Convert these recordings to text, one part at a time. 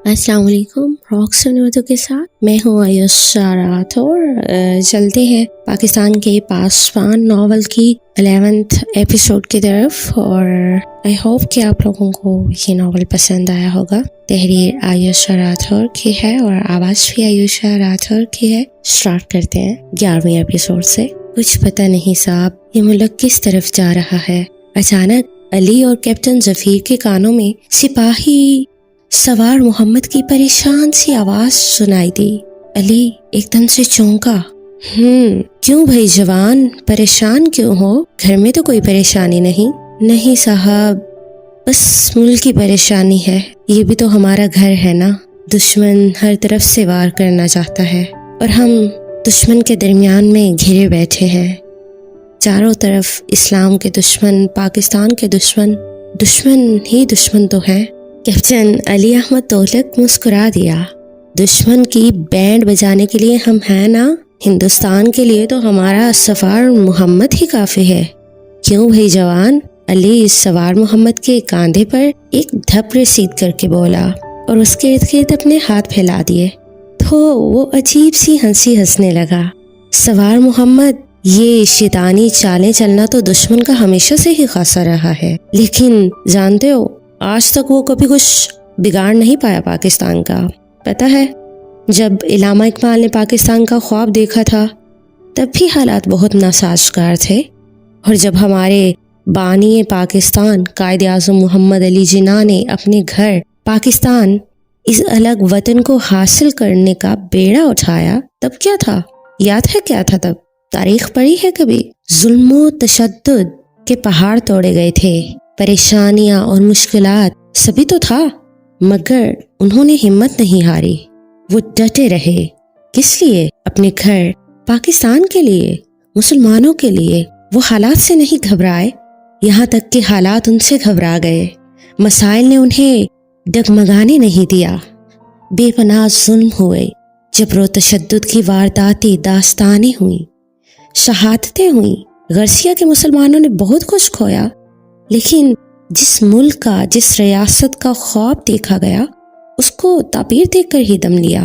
السلام علیکم. راکس اردو کے ساتھ میں ہوں عائشہ راٹھور. چلتے ہیں پاکستان کے پاسبان ناول کی 11th ایپیسوڈ کی طرف، اور آئی ہوپ کہ آپ لوگوں کو یہ ناول پسند آیا ہوگا. تحریر عائشہ راٹھور کی ہے اور آواز بھی عائشہ راٹھور کی ہے. اسٹارٹ کرتے ہیں 11ویں ایپیسوڈ سے. کچھ پتہ نہیں صاحب یہ ملک کس طرف جا رہا ہے. اچانک علی اور کیپٹن ظفیر کے کانوں میں سپاہی سوار محمد کی پریشان سی آواز سنائی دی. علی ایک دم سے چونکا. کیوں بھائی جوان، پریشان کیوں ہو؟ گھر میں تو کوئی پریشانی نہیں. نہیں صاحب، بس ملک کی پریشانی ہے. یہ بھی تو ہمارا گھر ہے نا. دشمن ہر طرف سے وار کرنا چاہتا ہے اور ہم دشمن کے درمیان میں گھرے بیٹھے ہیں. چاروں طرف اسلام کے دشمن، پاکستان کے دشمن، دشمن ہی دشمن تو ہیں. کیپٹن علی احمد تغلق مسکرا دیا. دشمن کی بینڈ بجانے کے لیے ہم ہیں نا. ہندوستان کے لیے تو ہمارا سوار محمد ہی کافی ہے. کیوں بھائی جوان؟ علی سوار محمد کے کاندھے پر ایک دھپ رسید کر کے بولا اور اس کے ارد گرد اپنے ہاتھ پھیلا دیے. تو وہ عجیب سی ہنسی ہنسنے لگا. سوار محمد، یہ شیطانی چالیں چلنا تو دشمن کا ہمیشہ سے ہی خاصا رہا ہے، لیکن جانتے ہو آج تک وہ کبھی کچھ بگاڑ نہیں پایا پاکستان کا. پتہ ہے جب علامہ اقبال نے پاکستان کا خواب دیکھا تھا تب بھی حالات بہت ناسازگار تھے، اور جب ہمارے بانی پاکستان قائد اعظم محمد علی جناح نے اپنے گھر پاکستان، اس الگ وطن کو حاصل کرنے کا بیڑا اٹھایا تب کیا تھا؟ یاد ہے کیا تھا تب؟ تاریخ پڑھی ہے کبھی؟ ظلم و تشدد کے پہاڑ توڑے گئے تھے، پریشانیاں اور مشکلات سبھی تو تھا، مگر انہوں نے ہمت نہیں ہاری. وہ ڈٹے رہے. کس لیے؟ اپنے گھر پاکستان کے لیے، مسلمانوں کے لیے. وہ حالات سے نہیں گھبرائے، یہاں تک کہ حالات ان سے گھبرا گئے. مسائل نے انہیں ڈگمگانے نہیں دیا. بے پناہ ظلم ہوئے، جبر و تشدد کی وارداتی داستانیں ہوئیں، شہادتیں ہوئیں. غرسیہ کے مسلمانوں نے بہت کچھ کھویا، لیکن جس ملک کا، جس ریاست کا خواب دیکھا گیا اس کو تعبیر دیکھ کر ہی دم لیا.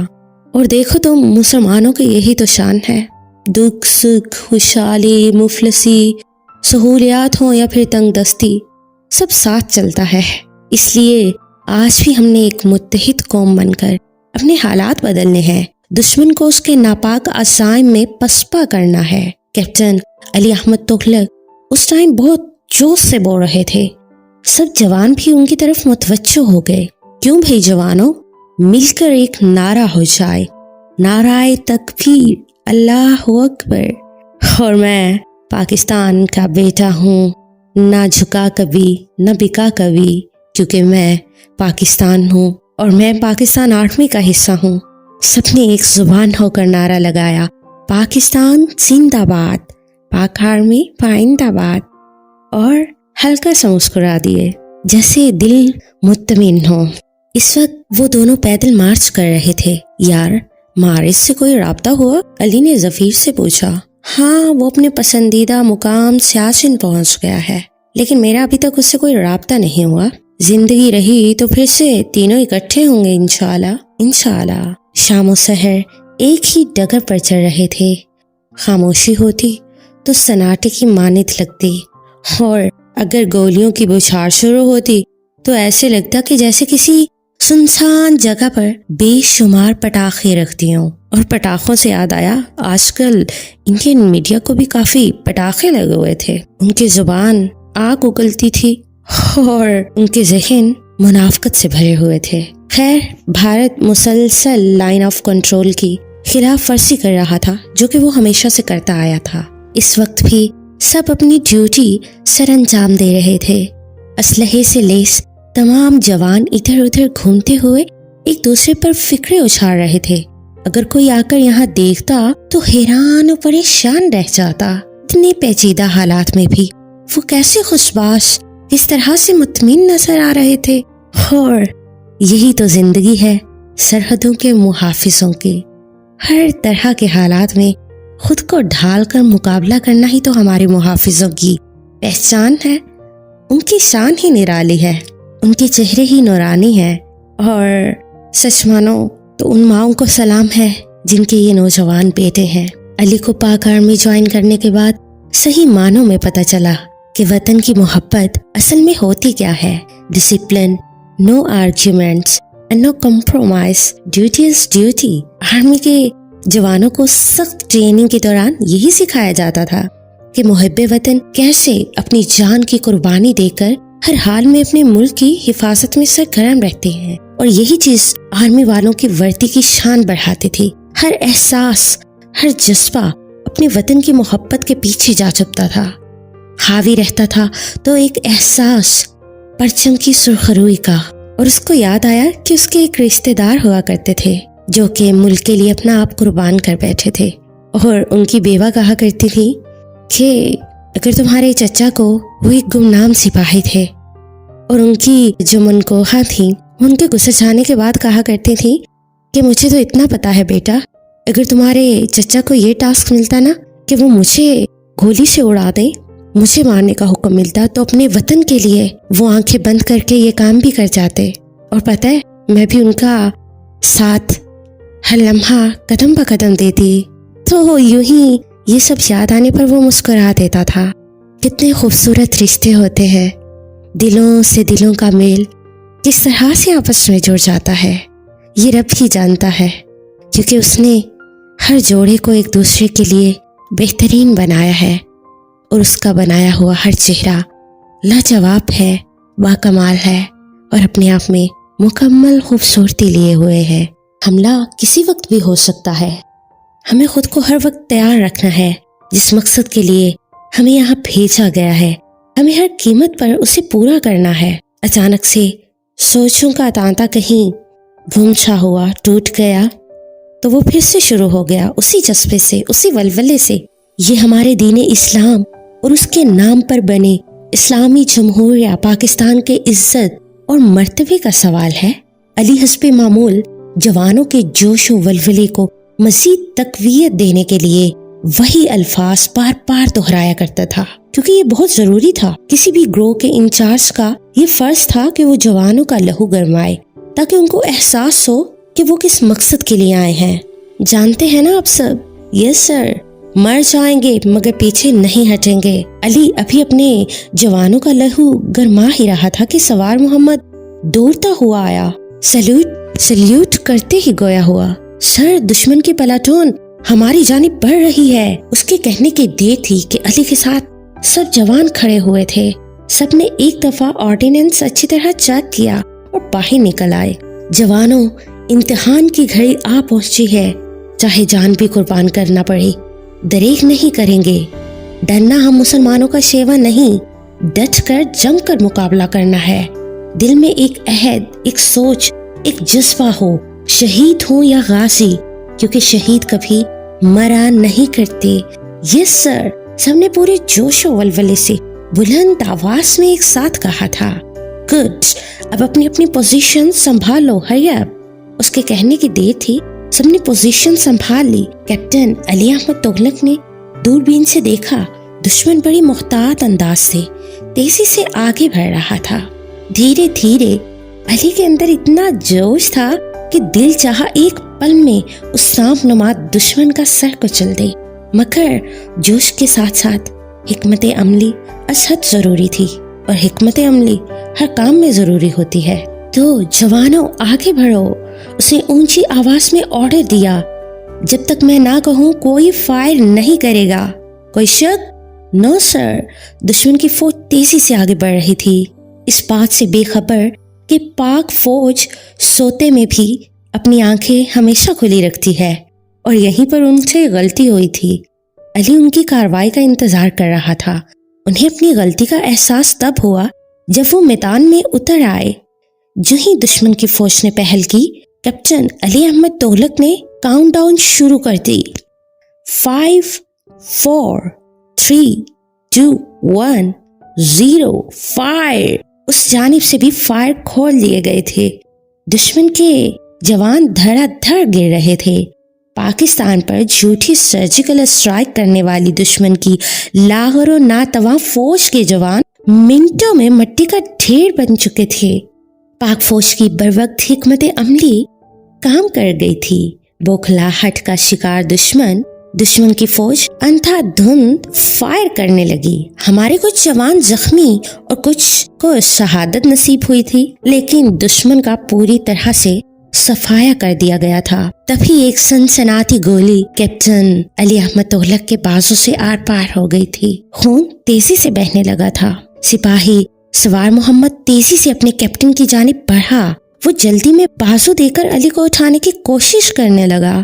اور دیکھو تم، مسلمانوں کی یہی تو شان ہے. دکھ سکھ، خوشحالی، مفلسی، سہولیات ہوں یا پھر تنگ دستی، سب ساتھ چلتا ہے. اس لیے آج بھی ہم نے ایک متحد قوم بن کر اپنے حالات بدلنے ہیں. دشمن کو اس کے ناپاک عزائم میں پسپا کرنا ہے. کیپٹن علی احمد تغلق اس ٹائم بہت جوش سے بول رہے تھے. سب جوان بھی ان کی طرف متوجہ ہو گئے. کیوں بھائی جوانوں، مل کر ایک نعرہ ہو جائے، نعرہ تکبیر، اللہ اکبر. اور میں پاکستان کا بیٹا ہوں، نہ جھکا کبھی نہ بکا کبھی، کیونکہ میں پاکستان ہوں اور میں پاکستان آرمی کا حصہ ہوں. سب نے ایک زبان ہو کر نعرہ لگایا، پاکستان زندہ باد، پاک آرمی پائندہ باد. اور ہلکا سا مسکرا دیے جیسے دل مطمئن ہو. اس وقت وہ دونوں پیدل مارچ کر رہے تھے. یار مارچ سے کوئی رابطہ ہوا؟ علی نے ظفیر سے پوچھا. ہاں، وہ اپنے پسندیدہ مقام سیاسن پہنچ گیا ہے، لیکن میرا ابھی تک اس سے کوئی رابطہ نہیں ہوا. زندگی رہی تو پھر سے تینوں اکٹھے ہوں گے انشاءاللہ. انشاءاللہ. شام و سحر ایک ہی ڈگر پر چڑھ رہے تھے. خاموشی ہوتی تو سناٹے کی مانند لگتی، اور اگر گولیوں کی بوچھار شروع ہوتی تو ایسے لگتا کہ جیسے کسی سنسان جگہ پر بے شمار پٹاخے رکھ دیے ہوں. اور پٹاخوں سے یاد آیا، آج کل انڈین میڈیا کو بھی کافی پٹاخے لگے ہوئے تھے. ان کی زبان آگ اگلتی تھی اور ان کے ذہن منافقت سے بھرے ہوئے تھے. خیر، بھارت مسلسل لائن آف کنٹرول کی خلاف ورزی کر رہا تھا، جو کہ وہ ہمیشہ سے کرتا آیا تھا. اس وقت بھی سب اپنی ڈیوٹی سر انجام دے رہے تھے. اسلحے سے لیس تمام جوان ادھر ادھر گھومتے ہوئے ایک دوسرے پر فکریں اچھال رہے تھے. اگر کوئی آ کر یہاں دیکھتا تو حیران و پریشان رہ جاتا. اتنے پیچیدہ حالات میں بھی وہ کیسے خوشباش، کس طرح سے مطمئن نظر آ رہے تھے. اور یہی تو زندگی ہے، سرحدوں کے محافظوں کی. ہر طرح کے حالات میں خود کو ڈھال کر مقابلہ کرنا ہی تو ہمارے محافظوں کی پہچان ہے. ان کی شان ہی نرالی ہے، ان کے چہرے ہی نورانی ہے، اور सच मानो तो उन माओं को सलाम है जिनके ये नौजवान बेटे हैं। अली को पाक आर्मी ज्वाइन करने के बाद सही मानों में पता चला कि वतन की मोहब्बत असल में होती क्या है। Discipline, no arguments and no compromise, duty is duty. Army के जवानों को सख्त ट्रेनिंग के दौरान यही सिखाया जाता था कि मुहब्बे वतन कैसे अपनी जान की कुर्बानी देकर हर हाल में अपने मुल्क की हिफाजत में सरगर्म रहते हैं। और यही चीज आर्मी वालों की वर्दी की शान बढ़ाती थी। हर एहसास, हर जज्बा अपने वतन की मोहब्बत के पीछे जा छुपता था। हावी रहता था तो एक एहसास परचम की सुर्खरुई का। और उसको याद आया कि उसके एक रिश्तेदार हुआ करते थे जो कि मुल्क के लिए अपना आप कुर्बान कर बैठे थे। और उनकी बेवा कहा करती थी कि अगर तुम्हारे चचा को, वो एक गुमनाम सिपाही थे और उनकी जो मनकोहा थी, उनके गुस्से जाने के बाद कहा करती थी कि मुझे तो इतना पता है बेटा, अगर तुम्हारे चचा को ये टास्क मिलता ना कि वो मुझे गोली से उड़ा दे, मुझे मारने का हुक्म मिलता, तो अपने वतन के लिए वो आंखें बंद करके ये काम भी कर जाते। और पता है, मैं भी उनका साथ हर लम्हा कदम ब कदम देती। तो यूं ही ये सब याद आने पर वो मुस्कुरा देता था। कितने खूबसूरत रिश्ते होते हैं, दिलों से दिलों का मेल किस तरह से आपस में जुड़ जाता है ये रब ही जानता है, क्योंकि उसने हर जोड़े को एक दूसरे के लिए बेहतरीन बनाया है। और उसका बनाया हुआ हर चेहरा लाजवाब है, बाकमाल है और अपने आप में मुकम्मल खूबसूरती लिए हुए है। हमला किसी वक्त भी हो सकता है। हमें खुद को हर वक्त तैयार रखना है। जिस मकसद के लिए हमें यहाँ भेजा गया है, हमें हर कीमत पर उसे पूरा करना है। अचानक से सोचों का तांता कहीं गुम सा हुआ, टूट गया तो वो फिर से शुरू हो गया, उसी जज्बे से, उसी वलवले से। ये हमारे दीन इस्लाम और उसके नाम पर बने इस्लामी जमहूरिया पाकिस्तान के इज्जत और मर्तबे का सवाल है। अली हस्बे मामूल जवानों के जोश व वलवले को मजीद तकवीयत देने के लिए वही अल्फाज बार बार दोहराया करता था, क्योंकि ये बहुत जरूरी था। किसी भी ग्रोह के इंचार्ज का ये फर्ज था कि वो जवानों का लहू गरमाए, ताकि उनको एहसास हो कि वो किस मकसद के लिए आए हैं। जानते हैं ना आप सब? यस सर, मर जाएंगे मगर पीछे नहीं हटेंगे। अली अभी अपने जवानों का लहू गरमा ही रहा था कि सवार मोहम्मद दौड़ता हुआ आया, सल्यूट करते ही गोया हुआ। सर, दुश्मन की प्लाटून हमारी जानिब बढ़ रही है। उसके कहने की देर थी कि अली के साथ सब जवान खड़े हुए थे। सबने एक दफा ऑर्डिनेंस अच्छी तरह चेक किया और बाहर निकल आए। जवानों, इम्तिहान की घड़ी आ पहुंची है, चाहे जान भी कुर्बान करना पड़े। दरेक नहीं करेंगे। डरना हम मुसलमानों का शेवा नहीं, डट कर जम कर मुकाबला करना है। दिल में एक अहद, एक सोच, एक जज्बा हो, शहीद हो या गाजी, क्योंकि शहीद कभी मरा नहीं करते। यस सर, सबने पूरे जोश और वलवले से बुलंद आवाज में एक साथ कहा था। गुड, अब अपनी अपनी पोजीशन संभाल लो, हरी अप। उसके कहने की देर थी, सबने पोजीशन संभाल ली। कैप्टन अली अहमद तुगलक ने दूरबीन से देखा, दुश्मन बड़ी मुख्तात अंदाज से तेजी से आगे बढ़ रहा था। धीरे धीरे अली के अंदर इतना जोश था कि दिल चाहा एक पल में उस सांप नुमा दुश्मन का सर कुचल दे। मगर जोश के साथ साथ हिकमत अमली असहद जरूरी थी, और हिकमत अमली हर काम में जरूरी होती है। तो जवानों, आगे बढ़ो, उसने ऊंची आवाज में ऑर्डर दिया। जब तक मैं ना कहूँ कोई फायर नहीं करेगा। कोई शक? No sir. दुश्मन की फौज तेजी से आगे बढ़ रही थी, इस बात से बेखबर कि पाक फौज सोते में भी अपनी आंखें हमेशा खुली रखती है, और यहीं पर उनसे गलती हुई थी। अली उनकी कार्रवाई का इंतजार कर रहा था। उन्हें अपनी गलती का एहसास तब हुआ जब वो मैदान में उतर आए। जो ही दुश्मन की फौज ने पहल की, कैप्टन अली अहमद तुगलक ने काउंटडाउन शुरू कर दी। 5, 4, 3, 2, 1, 0 फायर। उस जानिब से भी फायर खोल लिए गए थे। दुश्मन के जवान धड़ाधड़ गिर रहे थे। पाकिस्तान पर झूठी सर्जिकल स्ट्राइक करने वाली दुश्मन की लाहौर नातवा फौज के जवान मिनटों में मिट्टी का ढेर बन चुके थे। पाक फौज की बरवक्त हिकमत अमली काम कर गई थी। बौखलाहट का शिकार दुश्मन की फौज अंधाधुंध फायर करने लगी। हमारे कुछ जवान जख्मी और कुछ को शहादत नसीब हुई थी, लेकिन दुश्मन का पूरी तरह से सफाया कर दिया गया था। तभी एक सनसनाती गोली कैप्टन अली अहमद तुगलक के बाजू से आर पार हो गई थी। खून तेजी से बहने लगा था। सिपाही सवार मोहम्मद तेजी से अपने कैप्टन की जानिब बढ़ा। वो जल्दी में बाजू देकर अली को उठाने की कोशिश करने लगा।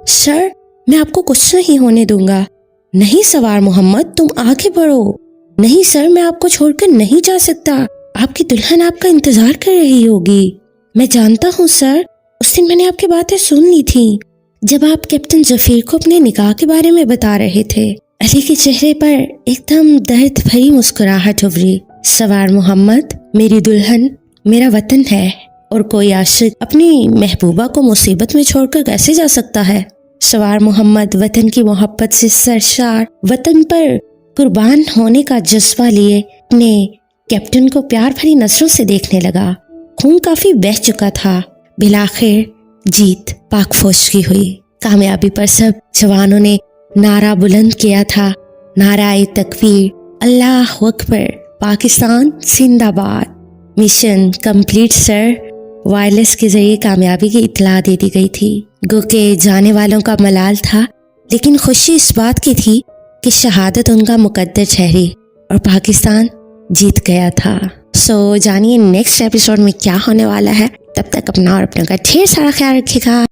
सर, मैं आपको कुछ नहीं होने दूंगा। नहीं सवार मोहम्मद, तुम आगे बढ़ो। नहीं सर, मैं आपको छोड़कर नहीं जा सकता। आपकी दुल्हन आपका इंतजार कर रही होगी। मैं जानता हूँ सर, उस दिन मैंने आपकी बातें सुन ली थी जब आप कैप्टन जफीर को अपने निकाह के बारे में बता रहे थे। अली के चेहरे पर एकदम दर्द भरी मुस्कुराहट उभरी। सवार मोहम्मद, मेरी दुल्हन मेरा वतन है और कोई आशिक अपनी महबूबा को मुसीबत में छोड़कर कैसे जा सकता है। सवार मोहम्मद वतन की मोहब्बत से सरशार, वतन पर कुर्बान होने का जज्बा लिए अपने कैप्टन को प्यार भरी नजरों से देखने लगा। खून काफी बह चुका था। बिलाखिर जीत पाक फौज की हुई। कामयाबी पर सब जवानों ने नारा बुलंद किया था। नाराए तकबीर, अल्लाह अकबर, पाकिस्तान जिंदाबाद। Mission complete sir. वायरलेस के जरिए कामयाबी की इत्तला दे दी गई थी। गो के जाने वालों का मलाल था, लेकिन खुशी इस बात की थी कि शहादत उनका मुकद्दर ठहरी और पाकिस्तान जीत गया था। सो जानिए नेक्स्ट एपिसोड में क्या होने वाला है। तब तक अपना और अपनों का ढेर सारा ख्याल रखिएगा।